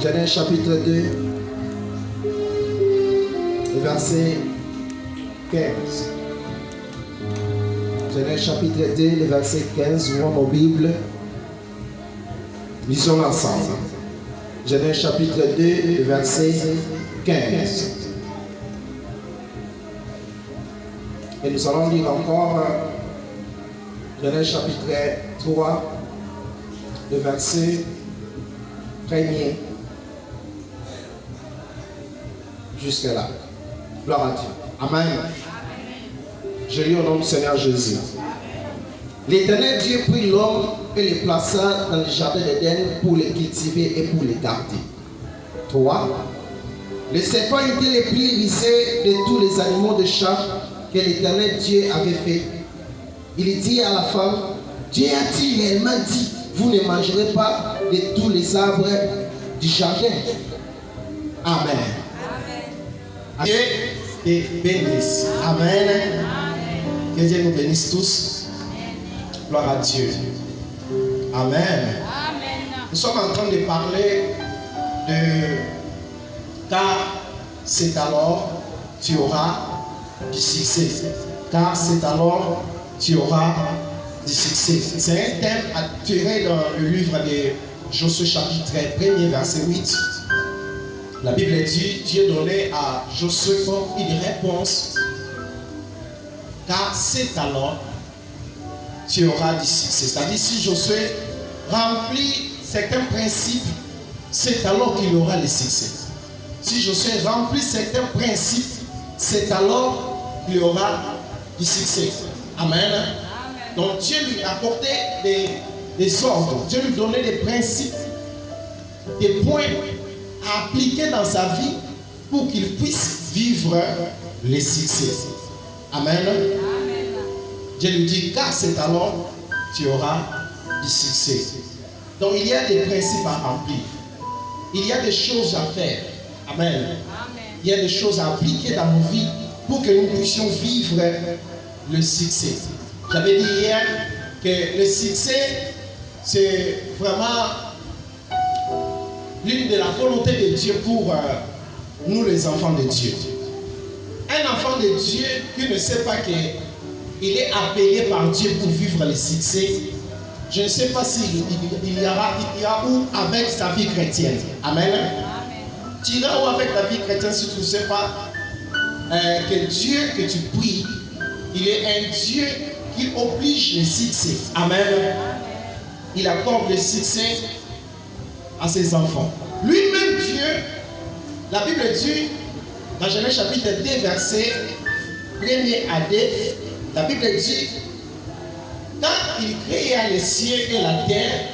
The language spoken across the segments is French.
Genèse chapitre 2, verset 15. Genèse chapitre 2, le verset 15, ouvrons nos Bibles. Lisons ensemble. Genèse chapitre 2, verset 15. Et nous allons lire encore Genèse chapitre 3, le verset 1er jusqu'à là. Gloire à Dieu. Amen. Je lis au nom du Seigneur Jésus. L'Éternel Dieu prit l'homme et le plaça dans le jardin d'Éden pour le cultiver et pour le garder. 3. Le serpent était le plus risé de tous les animaux de chasse que l'Éternel Dieu avait fait. Il dit à la femme, Dieu a-t-il réellement dit, vous ne mangerez pas de tous les arbres du jardin? Amen. Dieu te bénisse. Amen. Que Dieu nous bénisse tous. Gloire à Dieu. Amen. Nous sommes en train de parler de car c'est alors tu auras du succès. Car c'est alors tu auras du succès. C'est un thème tiré dans le livre de Josué chapitre 1er verset 8. La Bible dit, Dieu donnait à Josué une réponse. Car c'est alors tu auras du succès. C'est-à-dire si Josué remplit certains principes, c'est alors qu'il aura le succès. Si Josué remplit certains principes, c'est alors qu'il aura du succès. Amen. Donc Dieu lui apportait des ordres. Dieu lui donnait des principes, des points à appliquer dans sa vie pour qu'il puisse vivre le succès. Amen. Dieu lui dit, car c'est alors tu auras du succès. Donc il y a des principes à remplir. Il y a des choses à faire. Amen. Il y a des choses à appliquer dans nos vies pour que nous puissions vivre le succès. J'avais dit hier que le succès, c'est vraiment l'une de la volonté de Dieu pour nous les enfants de Dieu. Un enfant de Dieu qui ne sait pas qu'il est appelé par Dieu pour vivre le succès, je ne sais pas s'il ira où avec sa vie chrétienne. Amen. Tu iras où avec ta vie chrétienne si tu ne sais pas que Dieu que tu pries, il est un Dieu qui oblige le succès. Amen. Il accorde le succès à ses enfants. Lui-même Dieu, la Bible dit dans Genèse chapitre 2 verset 1er à 2, la Bible dit quand il créa les cieux et la terre,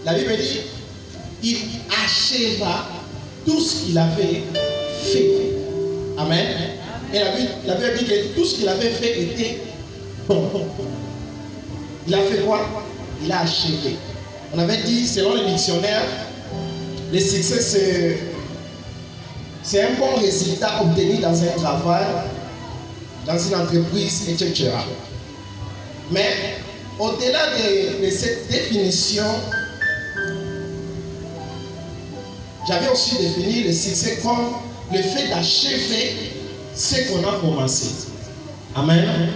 la Bible dit il acheva tout ce qu'il avait fait. Amen. Et la Bible dit que tout ce qu'il avait fait était bon. Il a fait quoi? Il a achevé. On avait dit, selon les dictionnaires, le succès c'est un bon résultat obtenu dans un travail, dans une entreprise, etc. Mais au-delà de cette définition, j'avais aussi défini le succès comme le fait d'achever ce qu'on a commencé. Amen.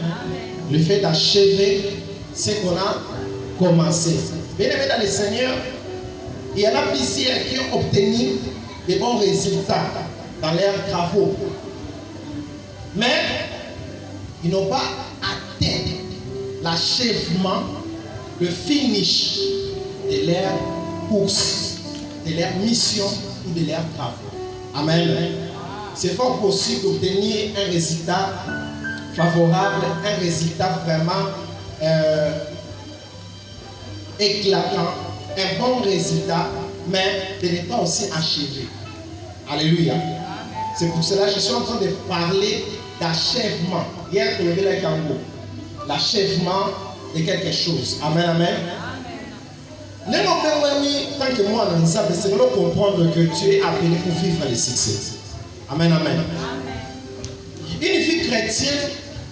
Le fait d'achever ce qu'on a commencé. Bien-aimés dans le Seigneur, il y en a plusieurs qui ont obtenu de bons résultats dans leurs travaux. Mais ils n'ont pas atteint l'achèvement, le finish de leur course, de leur mission ou de leurs travaux. Amen. C'est fort possible d'obtenir un résultat favorable, un résultat vraiment éclatant, un bon résultat, mais de ne pas aussi achever. Alléluia. C'est pour cela que je suis en train de parler d'achèvement. Hier, tu levais le Congo. L'achèvement de quelque chose. Amen, amen. Tant que moi, c'est de comprendre que tu es appelé pour vivre le succès. Amen, amen. Une vie chrétienne,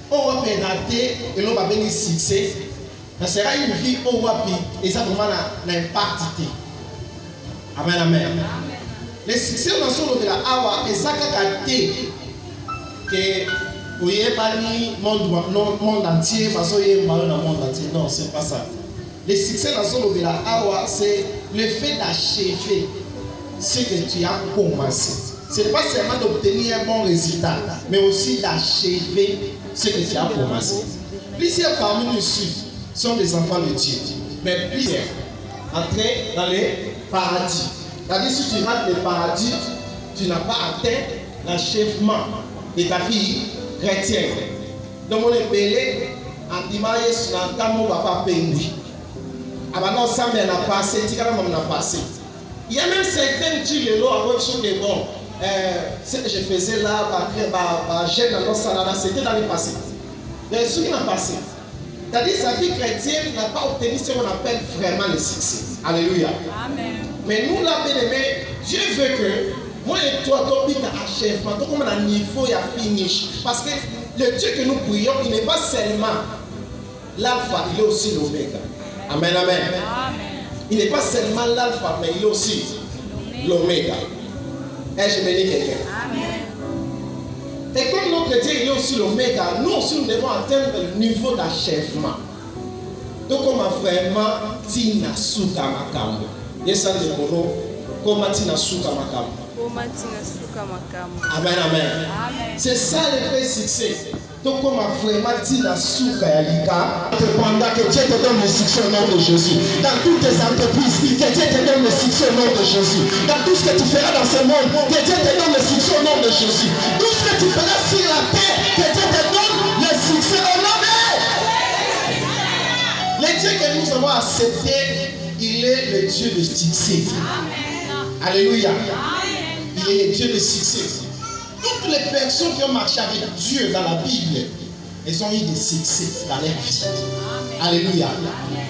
on va rater et l'on va venir succès. Ce sera une vie où on va et ça vraiment l'impact. Amen, amen. Les succès dans son là awa et ça kakaté que vous voyez pas ni monde entier parce que y dans le monde entier. Non, c'est pas ça. Le succès dans son là awa c'est le fait d'achever ce que tu as commencé. Ce n'est pas seulement d'obtenir un bon résultat, mais aussi d'achever ce que tu as commencé. Plusieurs parmi nous ici sont des enfants de Dieu, mais plusieurs entrés dans le paradis. C'est-à-dire, si tu rates le paradis, tu n'as pas atteint l'achèvement de ta vie chrétienne. Donc, on est belé, en dimanche, sur un temps où papa pénui. Ah non, ça m'a passé, tu m'as passé. Il y a même certains qui le l'ont avec ce que bon, ce que je faisais là, j'aime dans notre salade, c'était dans le passé. Mais ce qui m'a passé, c'est-à-dire sa vie chrétienne n'a pas obtenu ce qu'on appelle vraiment le succès. Alléluia. Amen. Mais nous, là, bien aimé, Dieu veut que moi et toi, tu as un achèvement, tu as un niveau et un finish. Parce que le Dieu que nous prions, il n'est pas seulement l'alpha, il est aussi l'oméga. Amen, amen. Il n'est pas seulement l'alpha, mais il est aussi l'oméga. Est-ce que je me dis quelqu'un? Et comme notre Dieu il est aussi l'oméga, nous aussi nous devons atteindre le niveau d'achèvement. Donc, comme vraiment, Tina Suka Makambo. Yes, comme Tina Suka Makambo. Amen, amen. C'est ça le vrai succès. Donc, comme vraiment Tina Suka Yalika. Pendant que Dieu te donne le succès au nom de Jésus. Dans toutes tes entreprises, que Dieu te donne le succès au nom de Jésus. Dans tout ce que tu feras dans ce monde, que Dieu te donne le succès au nom de Jésus. Tout ce que tu feras sur la terre, que Dieu te donne le succès au nom de Jésus. Le Dieu que nous avons accepté, il est le Dieu de succès. Alléluia. Il est le Dieu de succès. Toutes les personnes qui ont marché avec Dieu dans la Bible, elles ont eu des succès dans leur vie. Alléluia.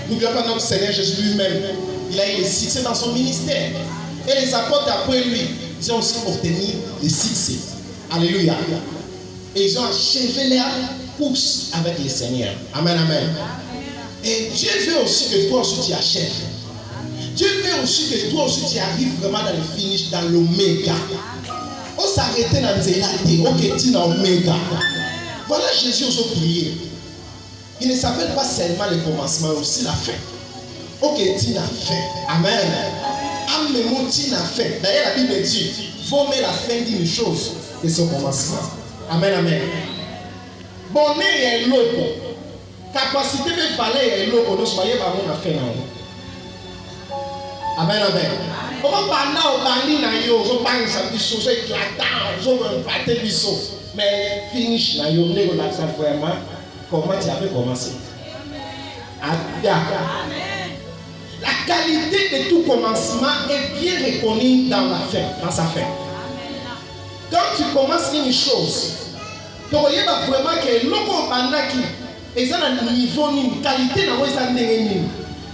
N'oublions pas notre Seigneur Jésus lui-même. Il a eu des succès dans son ministère. Et les apôtres après lui, ils ont aussi obtenu des succès. Alléluia. Et ils ont achevé leur course avec le Seigneur. Amen, amen. Et Dieu veut aussi que toi aussi tu achèves. Dieu veut aussi que toi aussi tu arrives vraiment dans le finish, dans l'oméga. On s'arrêtait dans le ok, tu es dans l'oméga. Voilà Jésus aussi prié. Il ne s'appelle pas seulement le commencement, mais aussi la fin. Ok, tu as fait. Amen. Amen, tu as fait. D'ailleurs, la Bible dit, il faut mettre la fin d'une chose de son commencement. Amen, amen. Bonheur est l'eau. Capacité de parler est l'eau. Nous soyons pas bon à faire. Amen, amen. Comment parler au bandit na yo, on parle ça des choses éclatantes, on va parler des choses. Mais finish na yo, négo là ça vraiment. Comment tu avais commencé? Amen. La qualité de tout commencement est bien reconnue dans la fin, dans sa fin. Quand tu commences une chose, tu vois vraiment que l'eau bandaki et ça a un niveau ni qualité na moi ça n'est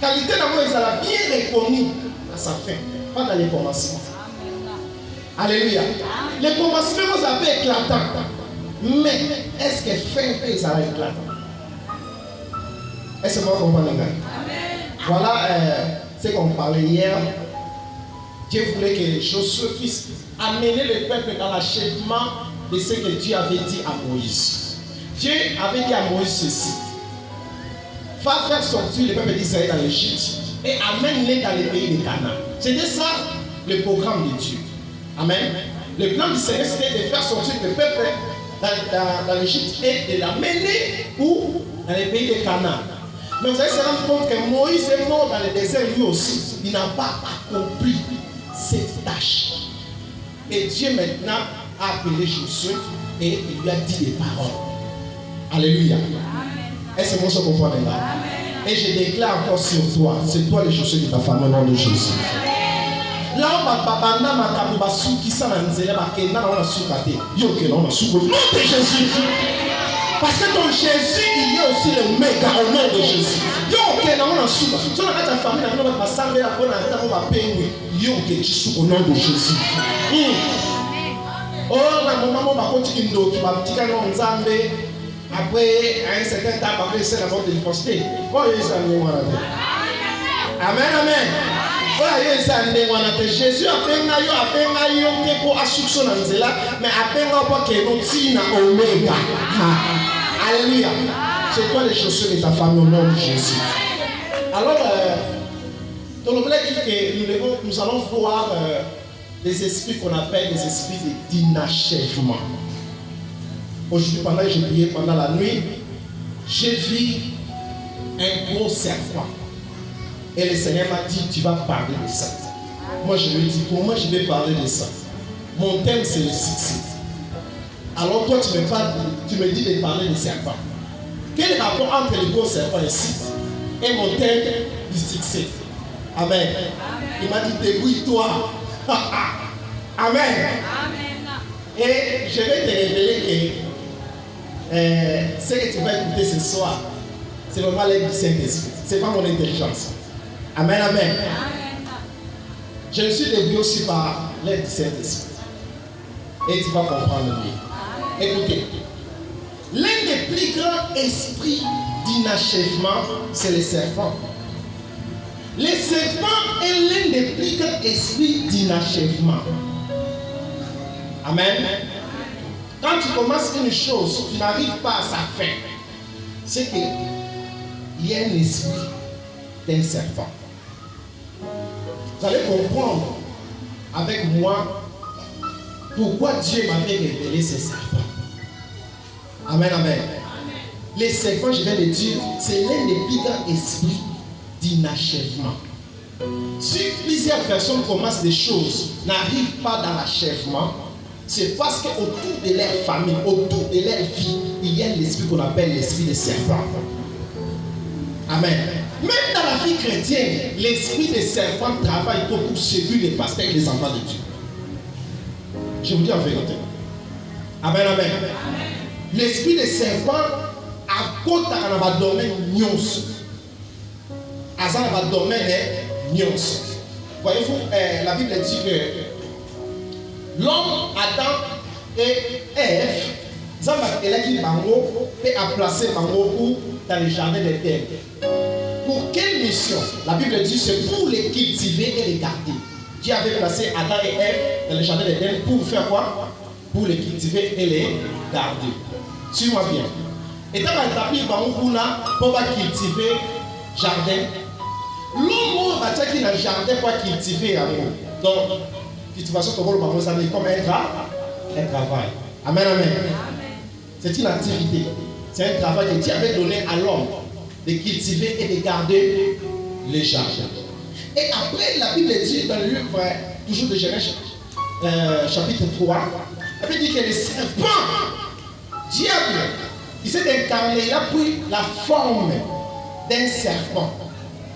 qualité na moi ça bien reconnue dans sa fin. Pas dans les commencements. Alléluia. Les commencements vous avez éclatant. Mais est-ce que fin peut ça éclatant? Est-ce que vous comprenez? Voilà ce qu'on parlait hier. Dieu voulait que les choses puissent amener le peuple dans l'achèvement de ce que Dieu avait dit à Moïse. Dieu avait dit à Moïse ceci. Va faire sortir le peuple d'Israël dans l'Égypte et amène-les dans les pays de Canaan. C'était ça le programme de Dieu. Amen. Le plan du Seigneur c'était de faire sortir le peuple dans l'Égypte et de l'amener où? Dans les pays de Canaan. Mais vous allez se rendre compte que Moïse est mort dans le désert lui aussi. Il n'a pas accompli cette tâche. Et Dieu maintenant a appelé Josué et il lui a dit des paroles. Alléluia. Est-ce que vous comprenez là? Et je déclare encore sur toi, c'est toi le Josué de ta famille au nom de Jésus. Là on va pas makambo basuki ça na nzela bakenda na ona sukate. Yo ke na ona suko. Nom de Jésus. Parce que dans Jésus, il y a aussi le méga au nom de Jésus. Yo ke na ona suka. So na kata famille na ngoma basambe ya kona ntango ba pengwe. Yo ke chisuko au nom de Jésus. Oh na maman ba koti kindoki ba tika no nzambe. Après, à un certain temps, après, c'est la mort de l'hypothèse. Oh, ils sont venus. Amen, amen. Jésus a fait pour assurer mais Oméga. Alléluia. C'est toi les chaussures de ta femme au nom de Jésus. Alors, nous allons voir des esprits qu'on appelle des esprits d'inachèvement. Aujourd'hui, pendant que j'ai prié pendant la nuit, j'ai vu un gros serpent. Et le Seigneur m'a dit, tu vas parler de ça. Moi, je lui ai dit, comment je vais parler de ça? Mon thème, c'est le succès. Alors toi, tu me dis de parler de serpent. Quel rapport entre le gros serpent ici et mon thème du succès? Amen. Il m'a dit, débrouille-toi. Amen. Et je vais te révéler que ce que tu vas écouter ce soir, c'est vraiment l'aide du Saint-Esprit. Ce n'est pas mon intelligence. Amen, amen. Je me suis débrouillé aussi par l'aide du Saint-Esprit. Et tu vas comprendre mieux. Écoutez, l'un des plus grands esprits d'inachèvement, c'est le serpent. Le serpent est l'un des plus grands esprits d'inachèvement. Amen. Quand tu commences une chose, tu n'arrives pas à sa fin. C'est qu'il y a un esprit d'un serpent. Vous allez comprendre avec moi pourquoi Dieu m'avait révélé ces serpents. Amen, amen. Les serpents, je viens de dire, c'est l'un des plus grands esprits d'inachèvement. Si plusieurs personnes commencent des choses, n'arrivent pas dans l'achèvement, c'est parce qu'autour de leur famille, autour de leur vie, il y a l'esprit qu'on appelle l'esprit des serpents. Amen. Même dans la vie chrétienne, l'esprit des serpents travaille pour séduire les pasteurs et les enfants de Dieu. Je vous dis en vérité. Amen, amen. L'esprit des serpents, à côté dans le domaine nyons. À ça, dans le domaine nyons. Voyez-vous, la Bible dit que l'homme, Adam et Ève, a placé Bango dans le jardin d'Éden. Pour quelle mission? La Bible dit c'est pour les cultiver et les garder. Dieu avait placé Adam et Ève dans le jardin d'Éden pour faire quoi? Pour les cultiver et les garder. Suis-moi bien. Et quand on a établi pour cultiver le jardin, l'homme va dire qu'il a un jardin pour cultiver l'amour. Donc, cultivation comme un travail. Amen, amen. C'est une activité. C'est un travail que Dieu avait donné à l'homme de cultiver et de garder les jardins. Et après, la Bible dit dans le livre, toujours de Genèse, chapitre 3, la Bible dit que le serpent, diable, il s'est incarné, il a pris la forme d'un serpent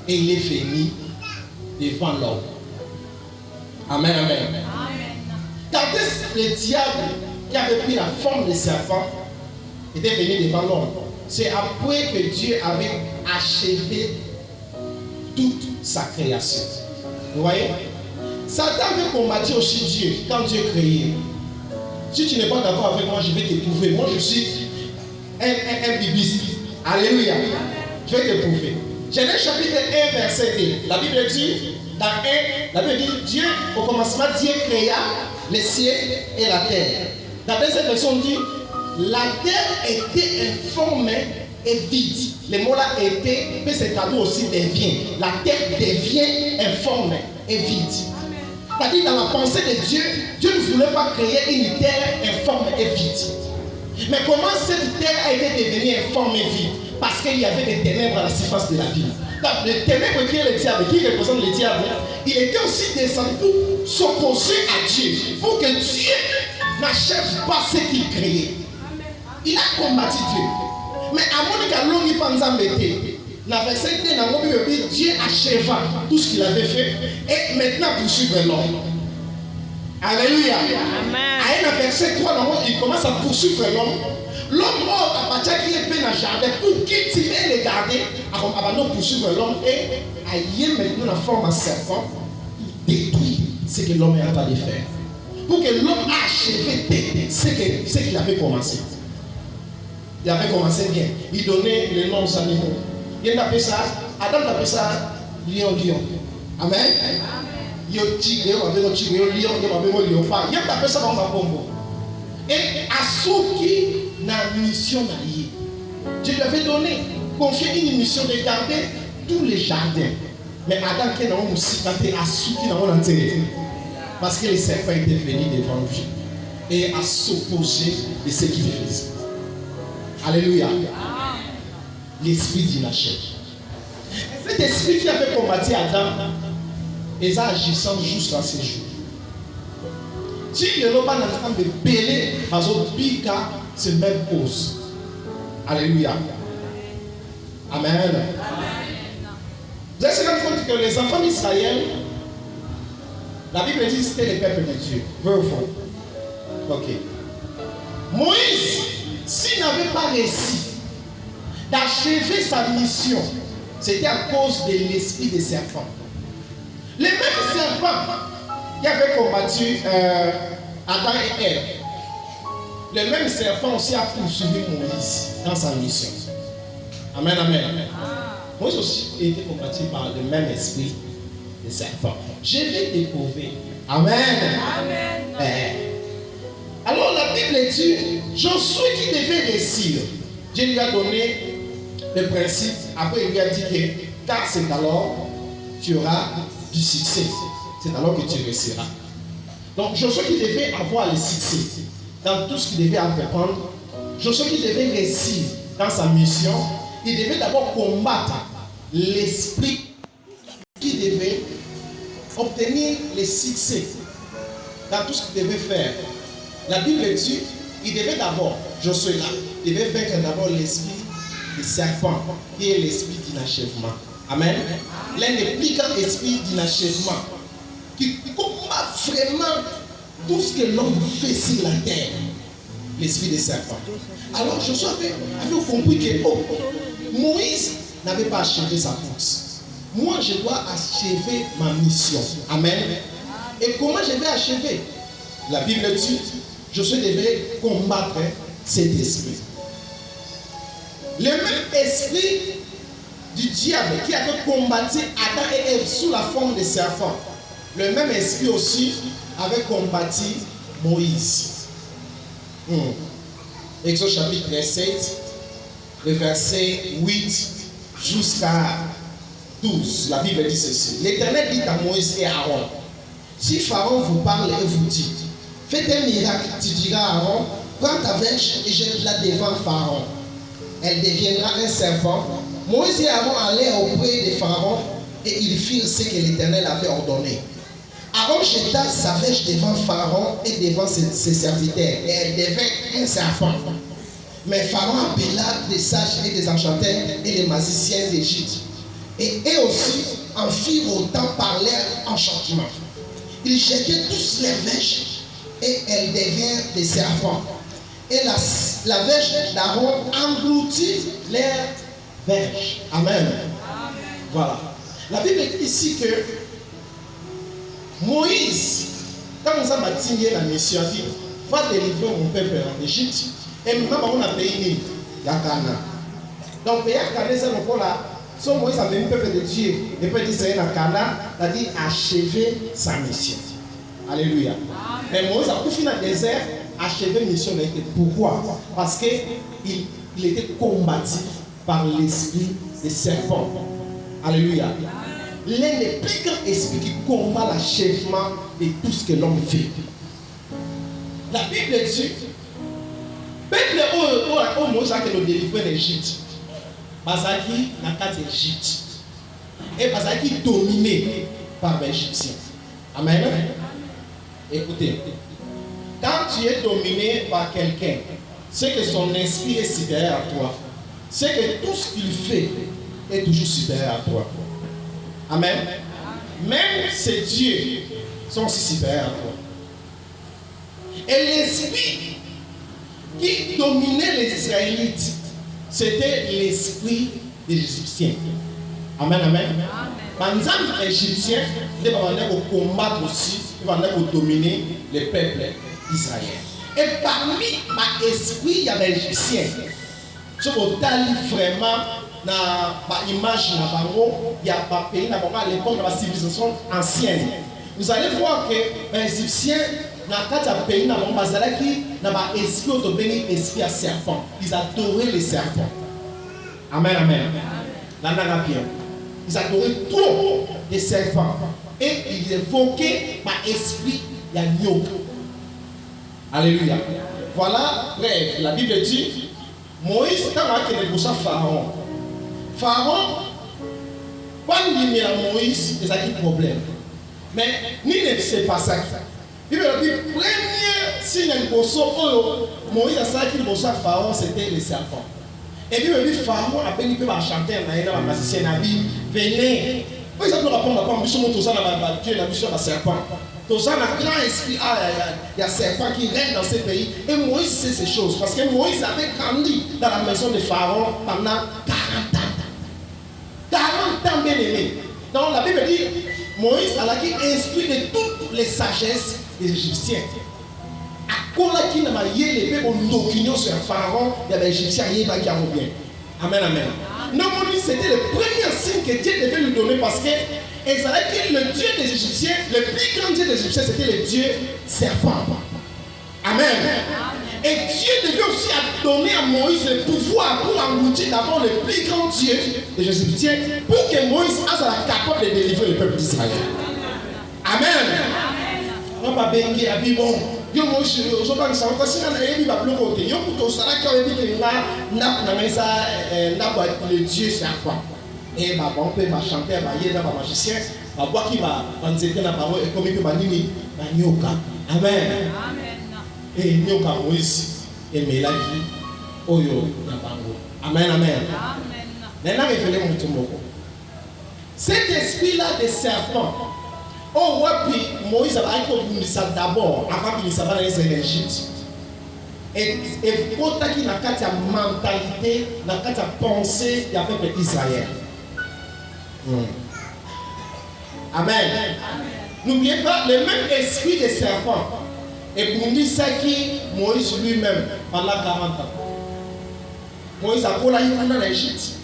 et il est venu devant l'homme. Amen, amen. Quand le diable qui avait pris la forme de serpent était venu devant l'homme, c'est après que Dieu avait achevé toute sa création. Vous voyez? Satan avait combattu aussi Dieu quand Dieu créait. Si tu n'es pas d'accord avec moi, je vais te prouver. Moi, je suis un bibliste. Alléluia. Je vais te prouver. Genèse chapitre 1, verset 2. La Bible dit, dans 1, la Bible dit, Dieu, au commencement, Dieu créa les cieux et la terre. Dans cette version, on dit, la terre était informe et vide. Le mot là était, mais c'est cadeau aussi devient. La terre devient informe et vide. C'est-à-dire dans la pensée de Dieu, Dieu ne voulait pas créer une terre informe et vide. Mais comment cette terre a été devenue informe et vide? Parce qu'il y avait des ténèbres à la surface de la ville. Donc les ténèbres qui est le diable, qui représente le diable, il était aussi descendu pour s'opposer à Dieu, pour que Dieu n'achève pas ce qu'il créait. Il a combattu Dieu. Mais à mon longi panzambete, la verset 2, Dieu acheva tout ce qu'il avait fait et maintenant poursuivre l'homme. Alléluia. Amen. À un verset 3, il commence à poursuivre l'homme. L'homme mort à partir qui est fait dans le jardin pour cultiver et les garder, avant de poursuivre l'homme et à y maintenant la forme en serpent pour détruire ce que l'homme est en train de faire. Pour que l'homme achève ce qu'il avait commencé. Il avait commencé bien. Il donnait les noms aux animaux. Il appelait ça, Adam appelait ça lion. Amen. Yo tigre, on va tigre, yo lion, on va léopard. Il y a tapé ça dans ma bombe. Et à ceux qui n'a mission d'allier, Dieu lui avait donné, confié une mission de garder tous les jardins. Mais Adam qui n'a pas aussi tenté à ceux qui n'ont pas enterré. Parce que les serpents étaient venus devant lui et à s'opposer de ce qu'il faisait. Alléluia. L'esprit d'Inachève. Cet esprit qui avait combattu Adam, et ça agissant jusqu'à ce jour. Si le pas en train de péler, parce que c'est même cause. Alléluia. Amen. Vous avez rendu compte que les enfants d'Israël, la Bible dit que c'était le peuple de Dieu. Vrai ou faux? Ok. Moïse, s'il n'avait pas réussi d'achever sa mission, c'était à cause de l'esprit des serpents. Les mêmes serpents qui avaient combattu Adam et Ève, le même serpent aussi a poursuivi Moïse dans sa mission. Amen, amen. Moïse aussi a été combattu par le même esprit des serpents. Je vais découvrir. Amen. Amen. Alors la Bible dit, Josué qui devait réussir, Dieu lui a donné le principe. Après il lui a dit que car c'est alors tu auras du succès. C'est alors que tu réussiras. Donc Josué qui devait avoir le succès dans tout ce qu'il devait entreprendre, Josué qui devait réussir dans sa mission, il devait d'abord combattre l'esprit qui devait obtenir le succès dans tout ce qu'il devait faire. La Bible dit, il devait d'abord, Josué là, il devait vaincre d'abord l'esprit du serpent, qui est l'esprit d'inachèvement. Amen. L'un des plus grands esprits d'inachèvement, qui combat vraiment tout ce que l'homme fait sur la terre, l'esprit des serpents. Alors Josué avait compris que Moïse n'avait pas achevé sa course. Moi, je dois achever ma mission. Amen. Et comment je vais achever? La Bible dit, Josué devait combattre cet esprit. Le même esprit du diable qui avait combattu Adam et Ève sous la forme de serpent, le même esprit aussi avait combattu Moïse. Exode chapitre 7, le verset 8 jusqu'à 12. La Bible dit ceci. L'Éternel dit à Moïse et à Aaron, si Pharaon vous parle et vous dit, faites un miracle, tu diras à Aaron, prends ta vache et jette-la devant Pharaon. Elle deviendra un serpent. Moïse et Aaron allèrent auprès de Pharaon et ils firent ce que l'Éternel avait ordonné. Aaron jeta sa vache devant Pharaon et devant ses serviteurs et elle devint un serpent. Mais Pharaon appela des sages et des enchanteurs et des magiciens d'Égypte. Et eux aussi en firent autant par leur enchantement. Ils jetaient tous les vaches et elles devinrent des serpents. Et la verge d'Aaron engloutit les verges. Amen. Voilà. La Bible dit ici que Moïse, quand nous avons signé la mission, a dit, va délivrer mon peuple en Égypte. Et maintenant, on a payé Yakana. Donc, Yakana, c'est encore là. Si Moïse a venu le peuple de Dieu, le peuple d'Israël Yakana, il a dit achever sa mission. Alléluia. Mais Moïse a tout fini dans le désert, achevé la mission. Pourquoi? Parce qu'il était combattu par l'esprit des serpents. Alléluia. L'un des plus grands esprits qui combat l'achèvement de tout ce que l'homme fait. La Bible dit, peuple au Moïse a délivré l'Égypte. Bazaki n'a pas d'Égypte. Et Bazaki dominé par les Égyptiens. Amen. Écoutez, quand tu es dominé par quelqu'un, c'est que son esprit est supérieur à toi. C'est que tout ce qu'il fait est toujours supérieur à toi. Amen. Même ces dieux sont aussi supérieurs à toi. Et l'esprit qui dominait les Israélites, c'était l'esprit des Égyptiens. Amen, amen. Par exemple, les Égyptiens, ils vont venir combattre aussi, ils vont venir dominer les peuples d'Israël. Et parmi l'esprit, il y a les Égyptiens. Ce qu'on t'a vraiment image na bango il y a pas pays na à l'époque de la civilisation ancienne. Vous allez voir que les Égyptiens na kati pays na bango bazalaki na ba esprit to béni esprit à serpent. Ils adoraient les serpents. Amen amen. Nana bien. Ils adoraient trop les serpents et ils évoquaient par esprit ya nyoka. Alléluia. Voilà, bref, la Bible dit Moïse quand il est pour Pharaon. Pharaon, quand il y a Moïse, il y a un problème. Mais ni ne sait pas ça. Il veut dire, premier signe de Moïse a dit que le Pharaon c'était le serpent. Et puis il dit Pharaon a béni pour chanter un magicien Nabi, venez. Ils ont répondre à mission tout ça dans Dieu la mission à serpent. Tout ça un grand esprit il y a serpent qui règne dans ces pays et Moïse sait ces choses parce que Moïse avait grandi dans la maison de Pharaon pendant 40 ans. 40 ans bien aimé. Donc la Bible dit Moïs a instruit de toutes les sagesses des Égyptiens. À quoi qui n'a pas les peuples d'opinion sur Pharaon, il y avait Égyptiens qui ont bien. Amen amen. Non, c'était le premier signe que Dieu devait lui donner parce que le Dieu des Égyptiens, le plus grand Dieu des Égyptiens, c'était le Dieu serpent. Amen. Et Dieu devait aussi donner à Moïse le pouvoir pour engloutir d'abord le plus grand Dieu des Égyptiens pour que Moïse soit capable de délivrer le peuple d'Israël. Amen. On va bénir à vivre. Yo mo je pas ça encore si na yebi ba bloquer côté yo pour ça là quand on dit que na mesa na ba le Dieu serpent et ba bon peut ba chanter ba yé na ba magicien ba bois qui va nzete na ba et comme que ba nini ba nyoka. Amen. Amen. Et nyoka Moïse et Mélanie oyo na bango. Amen amen. Amen. Maintenant révélez mon tomoko. Cet esprit là de serpent. Oh, wapi Moïse a dit d'abord avant qu'il s'en aille en Égypte. Et pour qu'il n'a qu'à ta mentalité, n'a qu'à ta pensée, il y a peuple d'Israël. Amen. N'oubliez pas le même esprit de serpent. Et pour nous ça qui Moïse lui-même pendant 40 ans. Moïse a collé en Égypte.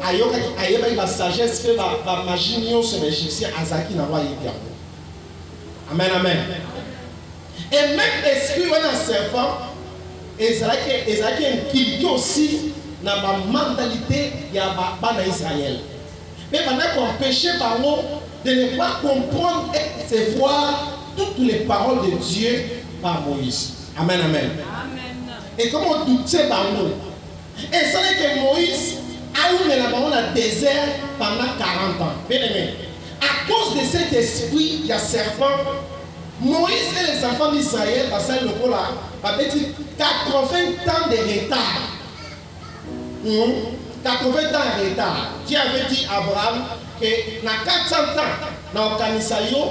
Ayoka la sagesse que la magie sur les Égyptiens Azaki n'a pas été. Amen amen. Et même l'esprit où un serpent, Ezaki inculqué aussi dans la mentalité de Israël. Mais pendant qu'on péchait par nous de ne pas comprendre et recevoir toutes les paroles de Dieu par Moïse. Amen amen. Et comme on doutait par nous. Et ça n'est que Moïse a eu le désert pendant 40 ans. Bien aimé. À cause de cet esprit, il y a serpent. Moïse et les enfants d'Israël, parce que le rôle avait dit 80 ans de retard. 80 ans de retard. Dieu avait dit à Abraham que dans 400 ans, dans le Kanisayo,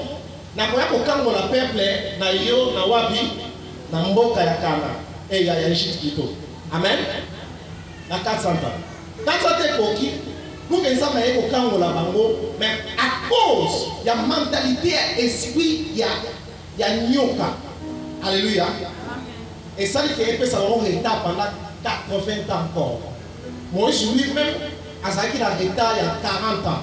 dans le peuple, dans Yo, dans Wabi, dans Mboka Yakana, et il y a Égypte qui tout. Amen. Dans 400 ans. 400 ans, pour que ça m'aille au Kango la bango, mais à cause de la mentalité, esprit, il y a nyoka. Alléluia. Et ça, il y a ça retard pendant 80 ans encore. Moi, je lui-même, à ça qu'il a retard il y a 40 ans.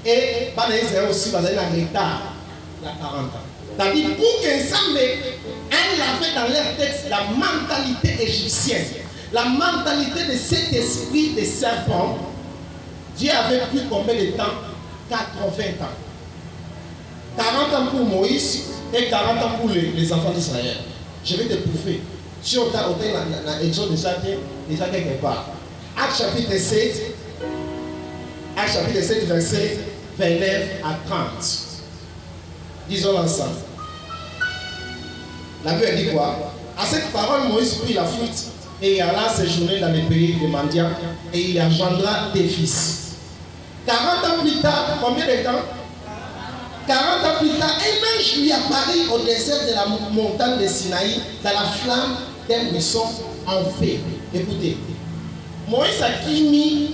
Et Israël aussi, il a retard il y a 40 ans. C'est-à-dire, pour que ça elle a fait dans leur texte la mentalité égyptienne, la mentalité de cet esprit de serpent. Dieu avait pris combien de temps? 80 ans. 40 ans pour Moïse et 40 ans pour les enfants d'Israël. Je vais te prouver. Si on t'a ôté dans l'Exode déjà quelque part. Acte chapitre 7, verset 29 à 30. Disons ensemble. La Bible dit quoi? À cette parole, Moïse prit la flûte et il alla séjourner dans les pays de Mandia et il engendra des fils. 40 ans plus tard, combien de temps? 40 ans plus tard, un ange lui apparut au désert de la montagne de Sinaï dans la flamme d'un buisson en feu. Écoutez, Moïse a quitté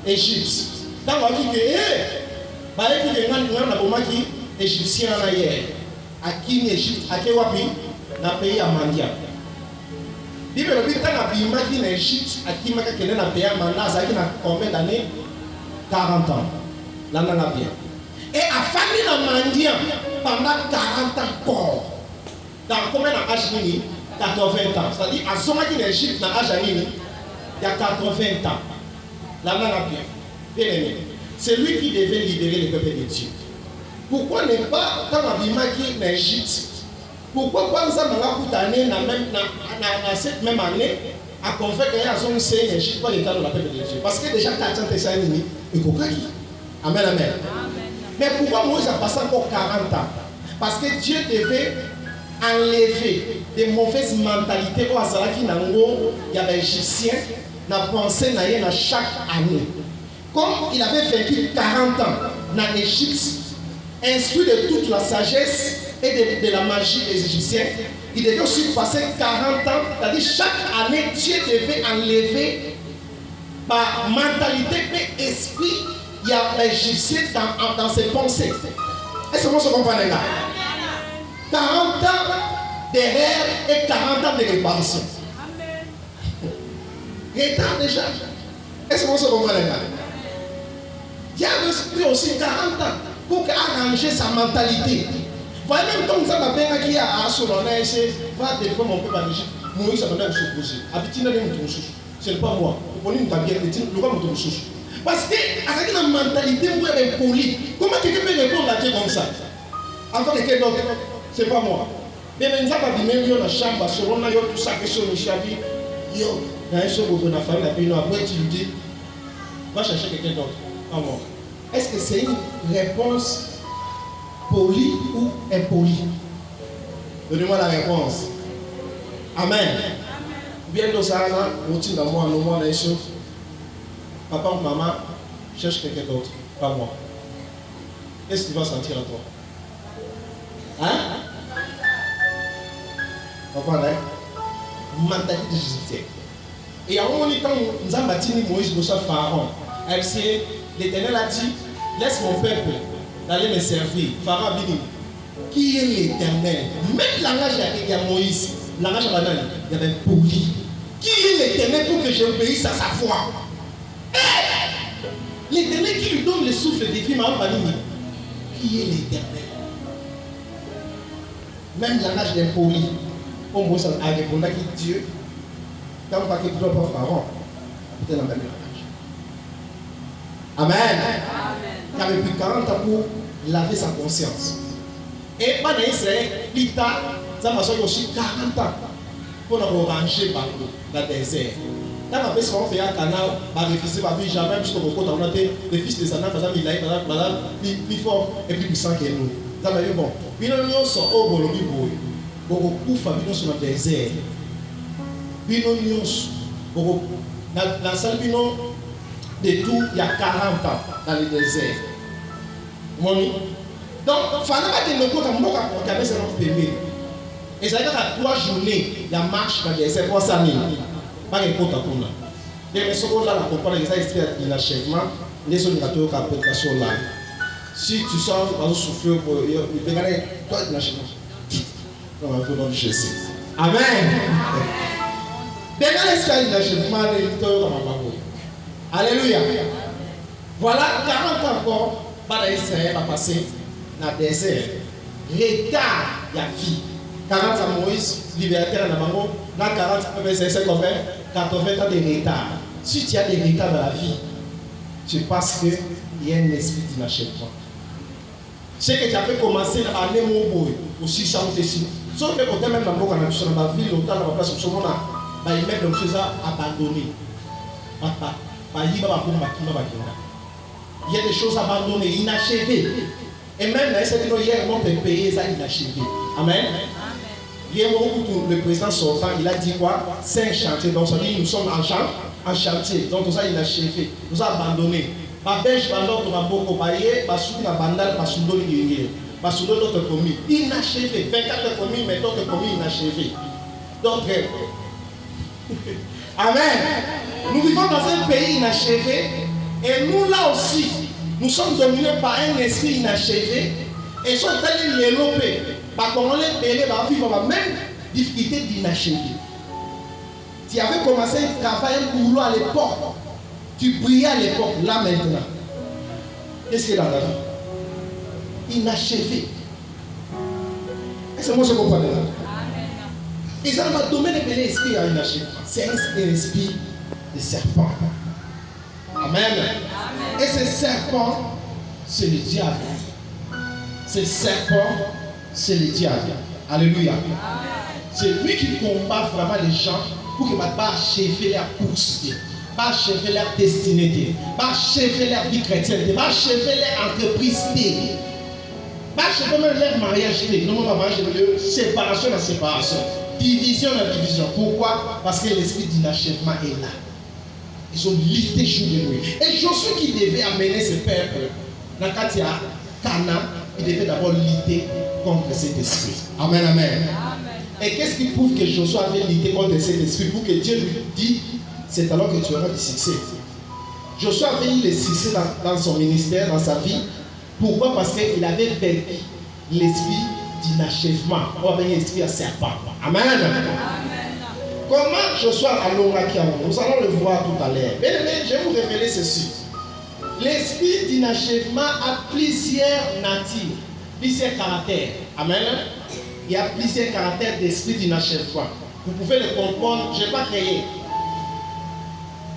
l'Égypte. Dans le dit que, les Égyptiens en a. A quitté l'Égypte, à Mandia. Dans le pays à Mandia. 40 ans plus tard, un ange lui apparut au désert de la montagne de Sinaï dans la flamme d'un buisson en feu. Écoutez, Moïse a quitté l'Égypte. Dans le dit que, les Égyptiens en a. A quitté l'Égypte, à Bible le dit quand Abima qui en Égypte, à qui m'a qu'elle n'a payé un mandat, ça a combien d'années? 40 ans. Là, on a bien. Et a fallu la mendiant pendant 40 ans encore. Dans combien d'âge nini? 80 ans. C'est-à-dire, à son qui en Égypte, dans l'âge nini, il y a 80 ans. Là, on a bien. Bien aimé. C'est lui qui devait libérer le peuple de Dieu. Pourquoi ne pas, quand Abima qui en Égypte, pourquoi pas nous avons année dans cette même année à conférer qu'il y a un Seigneur Égypte pas l'état de la peuple de Dieu. Parce que déjà 400 Thessaloniens, il faut qu'il Amen, amen. Mais pourquoi Moïse a passé encore 40 ans? Parce que Dieu devait enlever des mauvaises mentalités au Azalaki Nango, il y avait Égyptiens, n'a pensé dans chaque année. Comme il avait vécu 40 ans dans l'Égypte, instruit de toute la sagesse et de la magie des Égyptiens, il devait aussi passer 40 ans, c'est-à-dire chaque année, Dieu devait enlever par mentalité et esprit, il y a l'Égyptien dans ses pensées. Est-ce que vous comprenez là? 40 ans d'erreur et 40 ans de réparation. Retard déjà. Est-ce que vous comprenez là? Dieu a pris aussi 40 ans pour arranger sa mentalité. Voyez même comme ça, ma qui a assuré, va défendre mon peuple en Égypte. Moïse a donné un supposé. Habitina n'est pas chouchou. Ce n'est pas moi. On est une baguette, le roi est chouchou. Parce que, avec la mentalité, vous êtes poli. Comment quelqu'un peut répondre à Dieu comme ça? Avant de quelqu'un d'autre, ce n'est pas moi. Mais nous avons dit, même dans la chambre, selon nous, tout ça, que sur le chabi, yo, dans un seul groupe, on a fait la paix, après tu lui dis, va chercher quelqu'un d'autre. Pas moi. Est-ce que c'est une réponse poli ou impoli? Donnez-moi la réponse. Amen. Bientôt ça, on dans moi, on les choses. Papa ou maman, cherche quelqu'un d'autre, pas moi. Qu'est-ce que tu vas sentir à toi? Hein? Papa, là, mentalité d'égyptien. Et à un moment, quand nous avons bâti Moïse pour ça, Pharaon, l'Éternel a dit, laisse mon peuple d'aller me servir. Pharaon Bini, qui est l'Éternel? Même le langage il y a Moïse, le langage il y avait poli. Qui est l'Éternel pour que j'obéisse à sa foi? L'Éternel qui lui donne le souffle de vie, qui est l'Éternel? Même le langage d'impoli, comme Moïse a répondu à Dieu, quand on va quitter le Pharaon, peut-être dans le même langage. Amen. Il avait pris 40 ans pour laver sa conscience. Et pendant Israël, plus tard, ça m'a fait aussi 40 ans pour nous ranger dans le désert. Quand on a fait ce qu'on fait à Canal, on a refusé, on a vu jamais, puisque on a été les fils des Anna, il a été plus fort et plus puissant que nous. Ça m'a dit bon. Puis nous sommes au Bolobi Boy. Beaucoup familles sont dans le désert. Puis nous sommes dans la salle de tout, il y a 40 ans dans le désert. Donc, il ne fallait pas que nous puissions regarder ce notre pays. Et ça veut dire qu'à 3 journées, il y a marche dans le désert pour ça. Pas de compte à tout là. Et ce qu'on a la comprendre, ça explique l'achèvement. Les autres gâteaux qui appliquent là. Si tu sors dans le souffle pour regarder, toi tu l'achèvement. On va faire dans le Jésus. Amen. Regardez ce qu'il y a l'achèvement de l'État dans ma parole. Alléluia. Voilà 40 ans encore, Bada Israël va passer dans le désert. Retard, il y a vie. 40 ans Moïse, libérateur dans la maman. Dans 40 ans, c'est combien? 80 ans de retard. Si tu as des retards dans la vie, c'est parce qu'il y a un esprit d'inachèvement. C'est que tu avais commencé à aller mon boy, aussi chanter ici. Sauf que quand même dans ma ville, longtemps dans ma place, où ce moment là, il met le choses abandonnées. Il y a des choses abandonnées, inachevées. Et même là, c'est que hier, on peut payer ça inachevé. Amen. Hier, le président sortant, il a dit quoi? 5 chantiers. Donc, ça dit nous sommes en chantier. Donc, tout ça inachevé. Nous avons abandonné. Ma bêche, ma l'autre, ma boko, ma yé, ma soudi, ma bandale, ma soudo, ma soudo, d'autres commis. Inachevé. 24 commis, mais d'autres commis inachevés. Donc, amen. Nous vivons dans un pays inachevé. Et nous, là aussi, nous sommes dominés par un esprit inachevé. Et sont tellement développés. Parce qu'on les paye, on va vivre la même difficulté d'inachevé. Tu avais commencé à travailler un boulot à l'époque. Tu brillais à l'époque. Là maintenant. Qu'est-ce qu'il y a dans la vie? Inachevé. Est-ce que moi je comprends là? Et ça m'a donné le esprit à inachevé. C'est un esprit de serpent. Amen. Et ce serpent, c'est le diable. Ce serpent, c'est le diable. Alléluia. C'est lui qui combat vraiment les gens pour qu'ils ne pas achever leur course, pas achever leur destinée, pas achever leur vie chrétienne, pas achever leur entreprise, pas achever même leur mariage. Non, mariage, séparation dans séparation, division dans division. Pourquoi? Parce que l'esprit d'inachèvement est là. Ils ont lutté jour de nuit. Et Josué qui devait amener ce peuple dans Katia, Cana, il devait d'abord lutter contre cet esprit. Amen, amen. Et qu'est-ce qui prouve que Josué avait lutté contre cet esprit pour que Dieu lui dise, c'est alors que tu auras du succès. Josué avait eu le succès dans son ministère, dans sa vie. Pourquoi? Parce qu'il avait vaincu l'esprit d'inachèvement. On va venir l'esprit à serpent. Amen. Comment Josué a l'oracle? Nous allons le voir tout à l'heure. Bien aimé, je vais vous révéler ceci. L'esprit d'inachèvement a plusieurs natures, plusieurs caractères. Amen. Il y a plusieurs caractères d'esprit d'inachèvement. Vous pouvez le comprendre, je n'ai pas créé.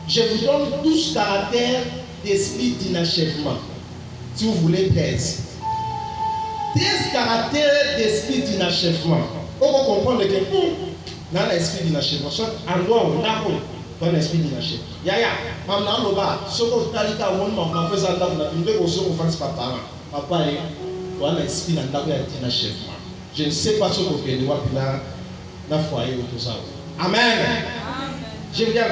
Je vous donne 12 caractères d'esprit d'inachèvement. Si vous voulez 13. 13 caractères d'esprit d'inachèvement. On va comprendre que dans l'esprit d'inachèvement, soit en dehors, dans l'esprit d'inachèvement. Yaya, maman loba, soko talika won maman pesa ndaku na bimbe ko soko France papa. Papa est dans l'esprit d'inachèvement. Je ne sais pas ce que vous faites, na foyer ou tout ça. Amen. Je viens